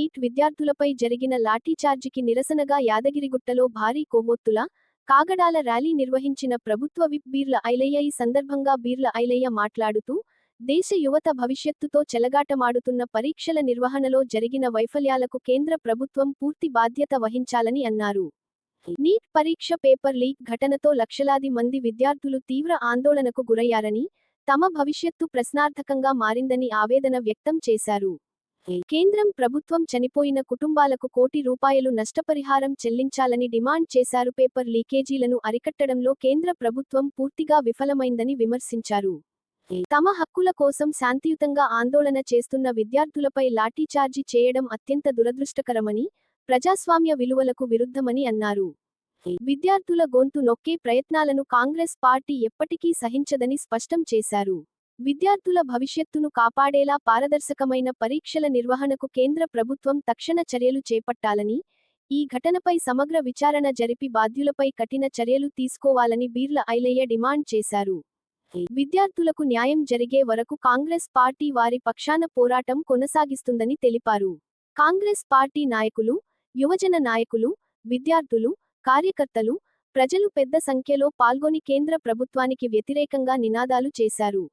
Neat విద్యార్థులపై జరిగిన లాఠీచార్జికి నిరసనగా యాదగిరిగుట్టలో భారీ కొవ్వొత్తుల, కాగడాల ర్యాలీ నిర్వహించిన ప్రభుత్వ విప్ బీర్ల ఐలయ్య. ఈ సందర్భంగా బీర్ల ఐలయ్య మాట్లాడుతూ, దేశ యువత భవిష్యత్తుతో చెలగాటమాడుతున్న పరీక్షల నిర్వహణలో జరిగిన వైఫల్యాలకు కేంద్ర ప్రభుత్వం పూర్తి బాధ్యత వహించాలని అన్నారు. నీట్ పరీక్ష పేపర్ లీక్ ఘటనతో లక్షలాది మంది విద్యార్థులు తీవ్ర ఆందోళనకు గురయ్యారని, తమ భవిష్యత్తు ప్రశ్నార్థకంగా మారిందని ఆవేదన వ్యక్తం చేశారు. కేంద్రం ప్రభుత్వం చనిపోయిన కుటుంబాలకు ₹1 కోటి నష్టపరిహారం చెల్లించాలని డిమాండ్ చేశారు. పేపర్ లీకేజీలను అరికట్టడంలో కేంద్ర ప్రభుత్వం పూర్తిగా విఫలమైందని విమర్శించారు. తమ హక్కుల కోసం శాంతియుతంగా ఆందోళన చేస్తున్న విద్యార్థులపై లాఠీచార్జి చేయడం అత్యంత దురదృష్టకరమని, ప్రజాస్వామ్య విలువలకు విరుద్ధమని అన్నారు. విద్యార్థుల గొంతు నొక్కే ప్రయత్నాలను కాంగ్రెస్ పార్టీ ఎప్పటికీ సహించదని స్పష్టం చేశారు. విద్యార్థుల భవిష్యత్తును కాపాడేలా పారదర్శకమైన పరీక్షల నిర్వహణకు కేంద్ర ప్రభుత్వం తక్షణ చర్యలు చేపట్టాలని, ఈ ఘటనపై సమగ్ర విచారణ జరిపి బాధ్యులపై కఠిన చర్యలు తీసుకోవాలని బీర్ల ఐలయ్య డిమాండ్ చేశారు. విద్యార్థులకు న్యాయం జరిగే వరకు కాంగ్రెస్ పార్టీ వారి పక్షాన పోరాటం కొనసాగిస్తుందని తెలిపారు. కాంగ్రెస్ పార్టీ నాయకులు, యువజన నాయకులు, విద్యార్థులు, కార్యకర్తలు, ప్రజలు పెద్ద సంఖ్యలో పాల్గొని కేంద్ర ప్రభుత్వానికి వ్యతిరేకంగా నినాదాలు చేశారు.